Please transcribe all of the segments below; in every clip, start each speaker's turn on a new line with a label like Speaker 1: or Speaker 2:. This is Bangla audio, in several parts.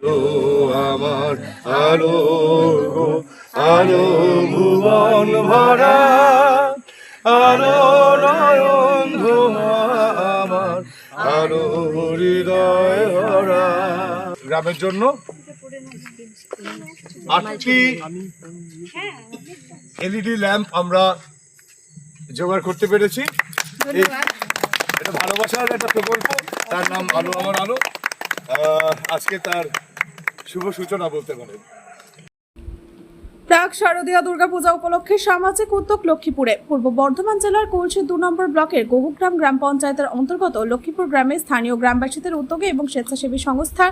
Speaker 1: ও আমার আলো গো, আলো ভুবন ভরা, আলো নয়ন ধোয়া আমার, আলো হৃদয় ভরা। গ্রামের জন্য 8টি এলইডি ল্যাম্প আমরা জোগাড় করতে পেরেছি। এটা ভালোবাসার একটা প্রকল্প, তার নাম আলো আমার আলো। আজকে তার শুভ সূচনা বলতে পারেন।
Speaker 2: প্রাক শারদীয় দুর্গাপূজা উপলক্ষে সামাজিক উদ্যোগ লক্ষ্মীপুরে। পূর্ব বর্ধমান জেলার কলসি 2 নম্বর ব্লকের গহুগ্রাম গ্রাম পঞ্চায়েতের অন্তর্গত লক্ষ্মীপুর গ্রামে স্থানীয় গ্রামবাসীদের উদ্যোগে এবং স্বেচ্ছাসেবী সংস্থা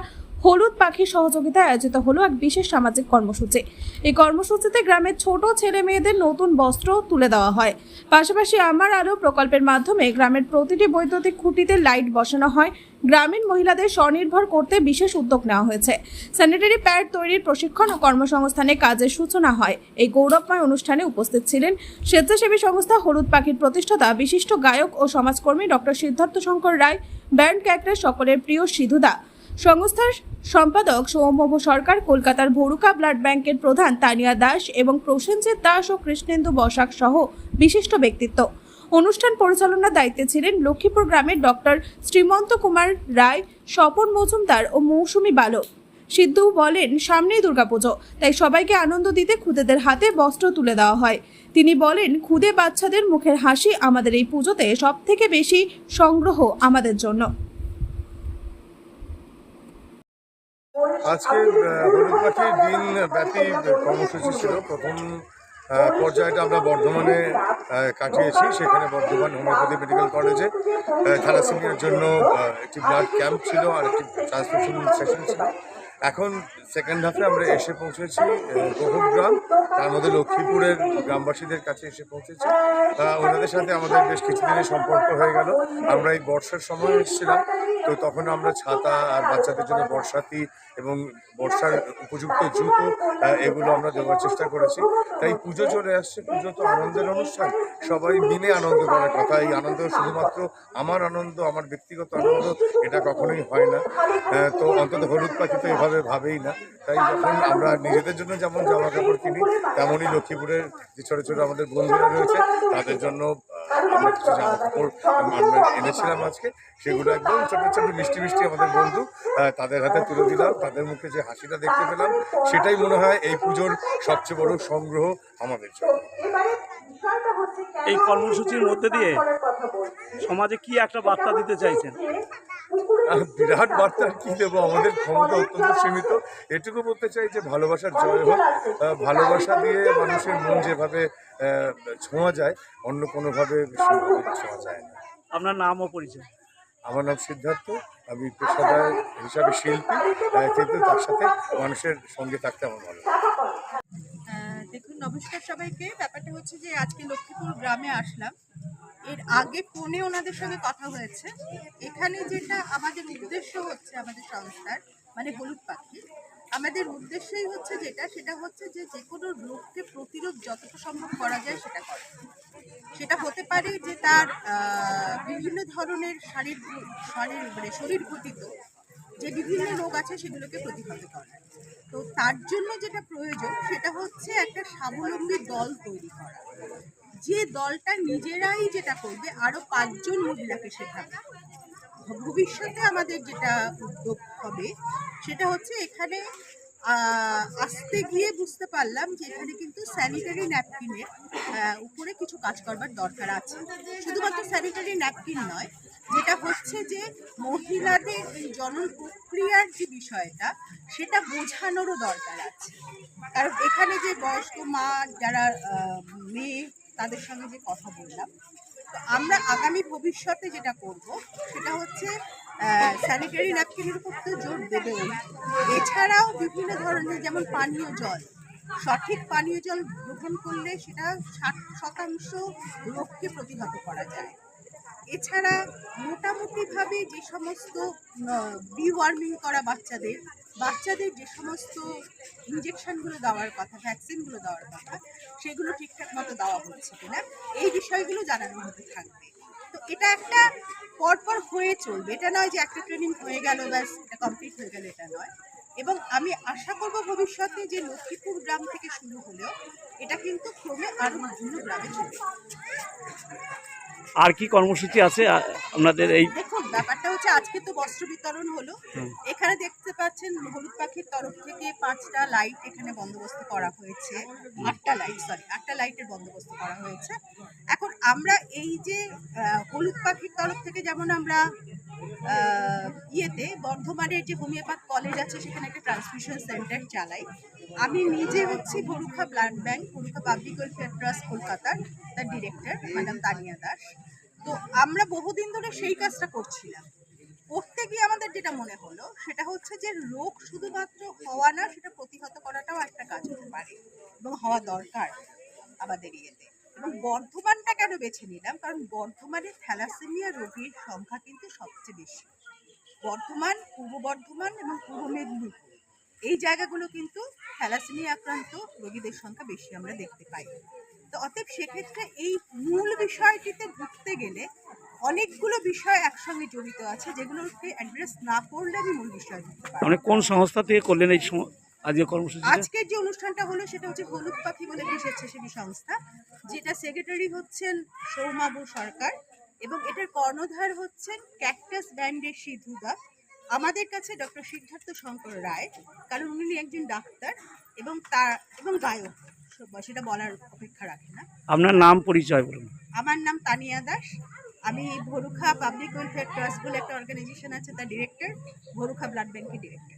Speaker 2: হলুদ পাখির সহযোগিতায় আয়োজিত হলো এক বিশেষ সামাজিক কর্মসূচি। এই কর্মসূচিতে গ্রামের ছোট ছেলে মেয়েদের নতুন বস্ত্র তুলে দেওয়া হয়। পাশাপাশি আমার আলো প্রকল্পের মাধ্যমে গ্রামের প্রতিটি বৈদ্যুতিক খুঁটিতে লাইট বসানো হয়। গ্রামীণ মহিলাদের স্বনির্ভর করতে বিশেষ উদ্যোগ নেওয়া হয়েছে। স্যানিটারি প্যাড তৈরির প্রশিক্ষণ ও কর্মসংস্থানে কাজের সূচনা হয়। এই গৌরবময় অনুষ্ঠানে উপস্থিত ছিলেন স্বেচ্ছাসেবী সংস্থা হলুদ পাখির প্রতিষ্ঠাতা বিশিষ্ট গায়ক ও সমাজকর্মী ডক্টর সিদ্ধার্থ শঙ্কর রায়, ব্যান্ড ক্যাক্টাস সকলের প্রিয় সিধুদা, সংস্থার সম্পাদক সৌম্য সরকার, কলকাতার ভরুকা ব্লাড ব্যাংকের প্রধান তানিয়া দাস এবং প্রসেনজিৎ দাস ও কৃষ্ণেন্দু বসাক সহ বিশিষ্ট ব্যক্তিত্ব। অনুষ্ঠান পরিচালনার দায়িত্বে ছিলেন লক্ষ্মীপুর গ্রামের ডক্টর শ্রীমন্ত কুমার রায়, স্বপন মজুমদার ও মৌসুমী বালক। সিদ্ধু বলেন, সামনেই দুর্গাপুজো, তাই সবাইকে আনন্দ দিতে খুদেদের হাতে বস্ত্র তুলে দেওয়া হয়। তিনি বলেন, খুদে বাচ্চাদের মুখের হাসি আমাদের এই পুজোতে সব থেকে বেশি সংগ্রহ আমাদের জন্য।
Speaker 1: আজকে হলুদ পাখির দিন ব্যাপী কর্মসূচি ছিল। প্রথম পর্যায়টা আমরা বর্ধমানে কাটিয়েছি। সেখানে বর্ধমান হোমিওপ্যাথি মেডিকেল কলেজে থ্যালাসেমিয়ার জন্য একটি ব্লাড ক্যাম্প ছিল আর একটি ট্রান্সফিউশন সেশন ছিল। এখন সেকেন্ড হাফে আমরা এসে পৌঁছেছি গহুগ্রাম, তার মধ্যে লক্ষ্মীপুরের গ্রামবাসীদের কাছে এসে পৌঁছেছি। ওনাদের সাথে আমাদের বেশ কিছুদিনের সম্পর্ক হয়ে গেল। আমরা এই বর্ষার সময় এসেছিলাম, তো তখন আমরা ছাতা আর বাচ্চাদের জন্য বর্ষাতি এবং বর্ষার উপযুক্ত জুতো এগুলো আমরা দেওয়ার চেষ্টা করেছি। তাই পুজো চলে আসছে, পুজো তো আনন্দের অনুষ্ঠান, সবাই মিলে আনন্দ করার কথা। এই আনন্দ শুধুমাত্র আমার আনন্দ, আমার ব্যক্তিগত আনন্দ, এটা কখনোই হয় না। তো অন্তত হলুদ পাখি তো এভাবে ভাবেই না। তাই যখন আমরা নিজেদের জন্য যেমন জামা কাপড় কিনি, তেমনই লক্ষ্মীপুরের যে ছোটো ছোটো আমাদের বন্ধুরা রয়েছে তাদের জন্য আমরা কিছু জামা কাপড় আমরা এনেছিলাম আজকে। সেগুলো একদম ছোটো ছোটো মিষ্টি মিষ্টি আমাদের বন্ধু, তাদের হাতে তুলে দিলাম। তাদের মুখে যে হাসিটা দেখতে পেলাম, সেটাই মনে হয় এই পুজোর সবচেয়ে বড় সংগ্রহ আমাদের জন্য।
Speaker 3: এই কর্মসূচির মধ্যে দিয়ে সমাজে কি একটা বার্তা দিতে চাইছেন?
Speaker 1: বিরাট বার্তা কি দেবো, আমাদের ক্ষমতা অত্যন্ত সীমিত। এটুকু বলতে চাই যে ভালোবাসার জয় হোক। ভালোবাসা দিয়ে মানুষের মন যেভাবে ছোঁয়া যায়, অন্য কোনোভাবে ছোঁয়া যায় না।
Speaker 3: আপনার নাম ও পরিচয়?
Speaker 1: আমার নাম সিদ্ধার্থ, আমি পেশাদার হিসাবে শিল্পী, কিন্তু তার সাথে মানুষের সঙ্গে থাকতে আমার ভালো লাগে।
Speaker 4: দেখুন, নমস্কার সবাইকে। ব্যাপারটা হচ্ছে যে আজকে লক্ষ্মীপুর গ্রামে আসলাম। এর আগে ফোনে ওনাদের সঙ্গে কথা হয়েছে। এখানে যেটা আমাদের উদ্দেশ্য হচ্ছে, আমাদের সংস্থার মানে হলুদ পাখি, আমাদের উদ্দেশ্যই হচ্ছে সেটা হচ্ছে যে যে কোনো রোগকে প্রতিরোধ যতটা সম্ভব করা যায় সেটা করে। সেটা হতে পারে যে তার বিভিন্ন ধরনের শরীর ঘটিত যে বিভিন্ন রোগ আছে সেগুলোকে প্রতিহত করা। তো তার জন্য যেটা প্রয়োজন সেটা হচ্ছে একটা স্বাবলম্বী দল তৈরি করা, যে দলটা নিজেরাই যেটা করবে, আরো 5 জন মহিলাকে শেখাবে। ভবিষ্যতে আমাদের যেটা উদ্যোগ হবে সেটা হচ্ছে এখানে আসতে গিয়ে বুঝতে পারলাম যে এখানে কিন্তু স্যানিটারি ন্যাপকিনের উপরে কিছু কাজ করবার দরকার আছে। শুধুমাত্র স্যানিটারি ন্যাপকিন নয়, যেটা হচ্ছে যে মহিলাদের এই জনন প্রক্রিয়ার যে বিষয়টা সেটা বোঝানোরও দরকার আছে। কারণ এখানে যে বয়স্ক মা যারা মেয়ে, তাদের সঙ্গে যে কথা বললাম, তো আমরা আগামী ভবিষ্যতে যেটা করব সেটা হচ্ছে স্যানিটারি ন্যাপকিনের উপর তো জোর দেবেই। এছাড়াও বিভিন্ন ধরনের, যেমন পানীয় জল, সঠিক পানীয় জল গ্রহণ করলে সেটা 60% রোগকে প্রতিহত করা যায়। এছাড়া মোটামুটিভাবে যে সমস্ত ডিওয়ার্মিং করা বাচ্চাদের যে সমস্ত ইঞ্জেকশনগুলো দেওয়ার কথা, ভ্যাকসিনগুলো দেওয়ার কথা, সেগুলো ঠিকঠাক মতো দেওয়া হচ্ছে কিনা, এই বিষয়গুলো জানানো হতে থাকবে। তো এটা একটা পরপর হয়ে চলবে। এটা নয় যে একটা ট্রেনিং হয়ে গেল ব্যাস এটা কমপ্লিট হয়ে গেল, এটা নয়। এবং আমি আশা করব ভবিষ্যতে যে লক্ষ্মীপুর গ্রাম থেকে শুরু হলেও এটা কিন্তু ক্রমে আরো বিভিন্ন গ্রামে চলে যাবে।
Speaker 3: আর কি কর্মসূচি আছে আপনাদের এই?
Speaker 4: দেখুন, ব্যাপারটা হচ্ছে আজকে তো বস্ত্র বিতরণ হলো। এখানে দেখতে পাচ্ছেন হলুদ পাখির তরফ থেকে 5টা লাইট এখানে বন্দোবস্ত করা হয়েছে, 8টা লাইটের বন্দোবস্ত করা হয়েছে। এখন আমরা এই যে হলুদ পাখির তরফ থেকে যেমন আমরা বর্ধমানের যে হোমিওপ্যাথ কলেজ আছে সেখানে একটা ট্রান্সমিশন সেন্টার চালাই। আমি নিজে হচ্ছি Bharukha blood bank, Bharukha public welfare trust কলকাতার তার ডিরেক্টর ম্যাডাম তানিয়া দাস। তো আমরা বহুদিন ধরে সেই কাজটা করছিলাম। করতে গিয়ে আমাদের যেটা মনে হলো সেটা হচ্ছে যে রোগ শুধুমাত্র হওয়া না, সেটা প্রতিহত করাটাও একটা কাজ হতে পারে এবং হওয়া দরকার আমাদের ইয়েতে। এবং বর্ধমানটা কেন বেছে নিলাম, কারণ বর্ধমানে থ্যালাসেমিয়া রোগীর সংখ্যা কিন্তু সবচেয়ে বেশি। বর্ধমান, পূর্ব বর্ধমান এবং পূর্ব মেদিনীপুর এই জায়গাগুলো কিন্তু থ্যালাসেমিয়া আক্রান্ত রোগীদের সংখ্যা বেশি আমরা দেখতে পাই। তো অতএব সেক্ষেত্রে এই মূল বিষয়টিতে ঢুকতে গেলে অনেকগুলো বিষয় একসঙ্গে জড়িত আছে, যেগুলোকে অ্যাড্রেস না করলে আমি মূল বিষয় ঢুকতে পারি।
Speaker 3: মানে কোন সংস্থা থেকে করলেন এই আজকে কর্মসূচি?
Speaker 4: আজকের যে অনুষ্ঠানটা হলো সেটা হচ্ছে হলুদ পাখি বলে একটি স্বেচ্ছাসেবী সংস্থা, যেটা সেক্রেটারি হচ্ছেন সৌমাবু সরকার এবং এটার কর্ণধার হচ্ছেন ক্যাকটাস ব্যান্ডের সিধুদা। আমাদের কাছে ডক্টর সিদ্ধার্থ শঙ্কর রায়, কারণ উনি একজন ডাক্তার এবং গায়ক, সেটা বলার অপেক্ষা রাখে না।
Speaker 3: আপনার নাম পরিচয় বলুন।
Speaker 4: আমার নাম তানিয়া দাস, আমি ভরুখা পাবলিক ওয়েলফেয়ার ট্রাস্ট বলে একটা অর্গানাইজেশন আছে তার ডিরেক্টর, ভরুখা ব্লাড ব্যাংকের ডিরেক্টর।